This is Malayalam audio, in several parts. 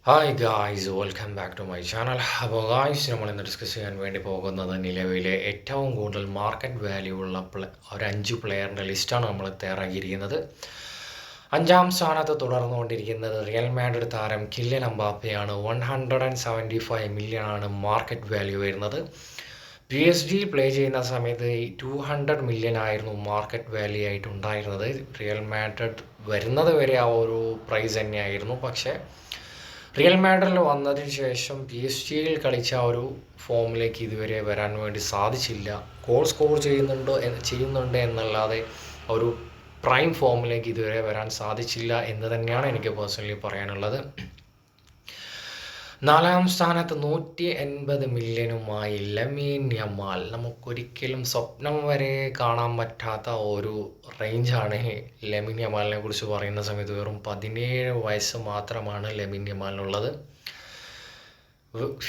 Hi guys, welcome back to my channel. അപ്പോൾ ഗായ്സ്, നമ്മൾ ഇന്ന് ഡിസ്കസ് ചെയ്യാൻ വേണ്ടി പോകുന്നത് നിലവിലെ ഏറ്റവും കൂടുതൽ മാർക്കറ്റ് വാല്യൂ ഉള്ള ഒരു 5 പ്ലെയറിൻ്റെ ലിസ്റ്റാണ് നമ്മൾ തയ്യാറാക്കിയിരിക്കുന്നത്. 5-ാം സ്ഥാനത്ത് തുടർന്നുകൊണ്ടിരിക്കുന്നത് റിയൽ മാഡ്രിഡ് താരം കിലിയൻ എംബാപ്പയാണ്. 175 മില്യൺ ആണ് മാർക്കറ്റ് വാല്യൂ വരുന്നത്. PSG പ്ലേ ചെയ്യുന്ന സമയത്ത് 200 മില്യൺ ആയിരുന്നു മാർക്കറ്റ് വാല്യൂ ആയിട്ട് ഉണ്ടായിരുന്നത്. റിയൽ മാഡ്രിഡ് വരുന്നത് വരെ ആ ഒരു പ്രൈസ് തന്നെയായിരുന്നു. പക്ഷേ റിയൽ മാഡ്രിഡിൽ വന്നതിന് ശേഷം PSG കളിച്ച ആ ഒരു ഫോമിലേക്ക് ഇതുവരെ വരാൻ വേണ്ടി സാധിച്ചില്ല. ഗോൾ സ്കോർ ചെയ്യുന്നുണ്ട് എന്നല്ലാതെ ഒരു പ്രൈം ഫോമിലേക്ക് ഇതുവരെ വരാൻ സാധിച്ചില്ല എന്ന് തന്നെയാണ് എനിക്ക് പേഴ്സണലി പറയാനുള്ളത്. 4-ാം സ്ഥാനത്ത് 180 മില്യണുമായി ലമീൻ യമാൽ. നമുക്കൊരിക്കലും സ്വപ്നം വരെ കാണാൻ പറ്റാത്ത ഒരു റേഞ്ചാണ് ലമീൻ യമാലിനെ കുറിച്ച് പറയുന്ന സമയത്ത്. വെറും 17 വയസ്സ് മാത്രമാണ് ലമീൻ യമാലിനുള്ളത്.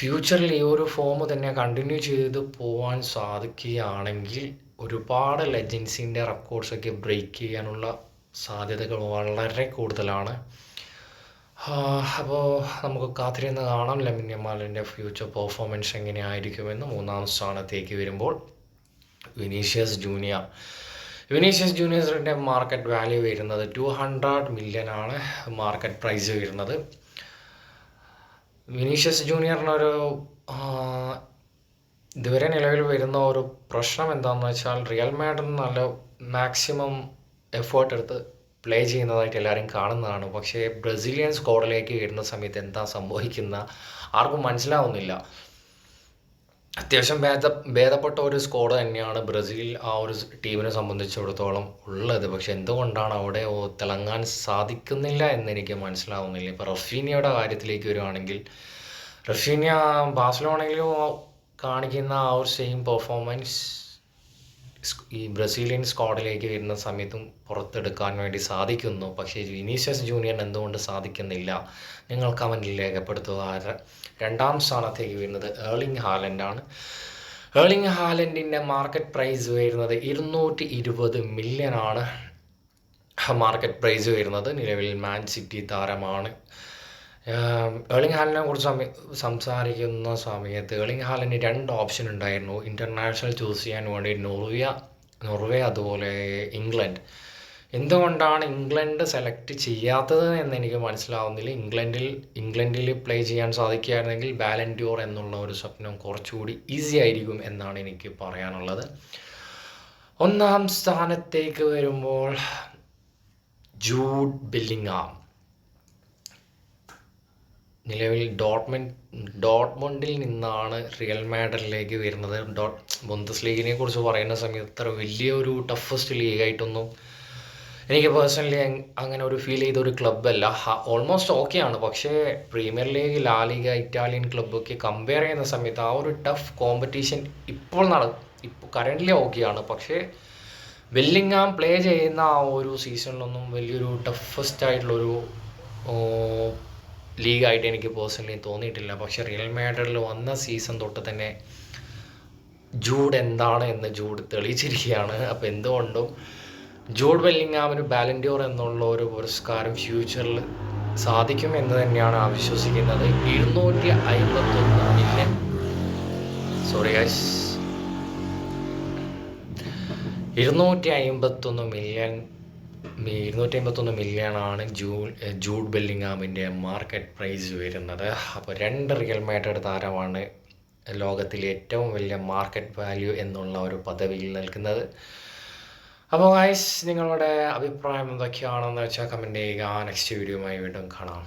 ഫ്യൂച്ചറിൽ ഈ ഒരു ഫോം തന്നെ കണ്ടിന്യൂ ചെയ്ത് പോകാൻ സാധിക്കുകയാണെങ്കിൽ ഒരുപാട് ലെജൻസിൻ്റെ റെക്കോർഡ്സൊക്കെ ബ്രേക്ക് ചെയ്യാനുള്ള സാധ്യതകൾ വളരെ കൂടുതലാണ്. അപ്പോൾ നമുക്ക് കാത്തിരുന്ന് കാണാം ലമീൻ യമാലിൻ്റെ ഫ്യൂച്ചർ പെർഫോമൻസ് എങ്ങനെയായിരിക്കുമെന്ന്. 3-ാം സ്ഥാനത്തേക്ക് വരുമ്പോൾ വിനീഷ്യസ് ജൂനിയറിൻ്റെ മാർക്കറ്റ് വാല്യൂ വരുന്നത് 200 മില്യൺ ആണ് മാർക്കറ്റ് പ്രൈസ് വരുന്നത്. വിനീഷ്യസ് ജൂനിയറിനൊരു ഇതുവരെ നിലവിൽ വരുന്ന ഒരു പ്രശ്നം എന്താണെന്ന് വെച്ചാൽ, റിയൽ മാഡ്രിഡ് നല്ല മാക്സിമം എഫേർട്ട് എടുത്ത് പ്ലേ ചെയ്യുന്നതായിട്ട് എല്ലാവരും കാണുന്നതാണ്. പക്ഷേ ബ്രസീലിയൻ സ്ക്വാഡിലേക്ക് വരുന്ന സമയത്ത് എന്താ സംഭവിക്കുന്ന ആർക്കും മനസ്സിലാവുന്നില്ല. അത്യാവശ്യം ഭേദപ്പെട്ട ഒരു സ്ക്വാഡ് തന്നെയാണ് ബ്രസീൽ ആ ഒരു ടീമിനെ സംബന്ധിച്ചിടത്തോളം ഉള്ളത്. പക്ഷെ എന്തുകൊണ്ടാണ് അവിടെ തിളങ്ങാൻ സാധിക്കുന്നില്ല എന്നെനിക്ക് മനസ്സിലാവുന്നില്ല. ഇപ്പോൾ റഫീനിയയുടെ കാര്യത്തിലേക്ക് വരുവാണെങ്കിൽ, റഫീനിയ ബാഴ്സലോണയിലും കാണിക്കുന്ന ആ ഒരു സെയിം പെർഫോമൻസ് ഈ ബ്രസീലിയൻ സ്ക്വാഡിലേക്ക് വരുന്ന സമയത്തും പുറത്തെടുക്കാൻ വേണ്ടി സാധിക്കുന്നു. പക്ഷേ വിനീഷ്യസ് ജൂനിയറിന് എന്തുകൊണ്ട് സാധിക്കുന്നില്ല? നിങ്ങൾ കമൻറ്റിൽ രേഖപ്പെടുത്തുക. 2-ാം സ്ഥാനത്തേക്ക് വരുന്നത് ഏർലിംഗ് ഹാലൻഡാണ്. ഏർലിംഗ് ഹാലൻഡിൻ്റെ മാർക്കറ്റ് പ്രൈസ് വരുന്നത് 220 മില്യൺ ആണ് മാർക്കറ്റ് പ്രൈസ് വരുന്നത്. നിലവിൽ മാൻ സിറ്റി താരമാണ്. ഏർലിംഗ് ഹാലൻഡിനെ കുറിച്ച് സംസാരിക്കുന്ന സമയത്ത് ഏർലിംഗ് ഹാലൻഡിന് 2 ഓപ്ഷൻ ഉണ്ടായിരുന്നു. ഇൻ്റർനാഷണൽ ചൂസ് ചെയ്യാൻ വേണ്ടി നോർവേ അതുപോലെ ഇംഗ്ലണ്ട്. എന്തുകൊണ്ടാണ് ഇംഗ്ലണ്ട് സെലക്ട് ചെയ്യാത്തത് എന്നെനിക്ക് മനസ്സിലാവുന്നില്ല. ഇംഗ്ലണ്ടിൽ പ്ലേ ചെയ്യാൻ സാധിക്കുകയായിരുന്നെങ്കിൽ ബാലൻ ഡ്യോർ എന്നുള്ള ഒരു സ്വപ്നം കുറച്ചുകൂടി ഈസി ആയിരിക്കും എന്നാണ് എനിക്ക് പറയാനുള്ളത്. 1-ാം സ്ഥാനത്തേക്ക് വരുമ്പോൾ ജൂഡ് ബെല്ലിംഗാം. നിലവിൽ ഡോട്ട്മണ്ടിൽ നിന്നാണ് റിയൽ മാഡ്രിഡിലേക്ക് വരുന്നത്. ബുണ്ടസ് ലീഗിനെ കുറിച്ച് പറയുന്ന സമയത്ത് അത്ര വലിയൊരു ടഫസ്റ്റ് ലീഗായിട്ടൊന്നും എനിക്ക് പേഴ്സണലി അങ്ങനെ ഒരു ഫീൽ ചെയ്ത ഒരു ക്ലബ്ബല്ല. ഓൾമോസ്റ്റ് ഓക്കെയാണ്. പക്ഷേ പ്രീമിയർ ലീഗ്, ലാ ലീഗ, ഇറ്റാലിയൻ ക്ലബ്ബൊക്കെ കമ്പയർ ചെയ്യുന്ന സമയത്ത് ആ ഒരു ടഫ് കോമ്പറ്റീഷൻ ഇപ്പോൾ കറൻ്റ്ലി ഓക്കെയാണ്. പക്ഷേ ബെല്ലിംഗാം പ്ലേ ചെയ്യുന്ന ആ ഒരു സീസണിലൊന്നും വലിയൊരു ടഫസ്റ്റ് ആയിട്ടുള്ളൊരു ലീഗായിട്ട് എനിക്ക് പേഴ്സണലി തോന്നിയിട്ടില്ല. പക്ഷേ റിയൽ മാഡ്രിഡിൽ വന്ന സീസൺ തൊട്ട് തന്നെ ജൂഡ് എന്താണ് എന്ന് ജൂഡ് തെളിയിച്ചിരിക്കുകയാണ്. അപ്പോൾ എന്തുകൊണ്ടും ജൂഡ് ബെല്ലിംഗാമിന് ബാലൻ ഡ്യോർ എന്നുള്ള ഒരു പുരസ്കാരം ഫ്യൂച്ചറിൽ സാധിക്കും എന്ന് തന്നെയാണ് വിശ്വസിക്കുന്നത്. 251 മില്യൺ സോറി ഗൈസ് 251 മില്യൺ ആണ് ജൂഡ് ബെല്ലിംഗാമിൻ്റെ മാർക്കറ്റ് പ്രൈസ് വരുന്നത്. അപ്പോൾ 2 റിയൽ മാഡ്രിഡ് താരമാണ് ലോകത്തിലെ ഏറ്റവും വലിയ മാർക്കറ്റ് വാല്യൂ എന്നുള്ള ഒരു പദവിയിൽ നിൽക്കുന്നത്. അപ്പോൾ ഗൈസ്, നിങ്ങളുടെ അഭിപ്രായം എന്തൊക്കെയാണെന്ന് വെച്ചാൽ കമൻറ്റ് ചെയ്യുക. നെക്സ്റ്റ് വീഡിയോയുമായി വീണ്ടും കാണാം.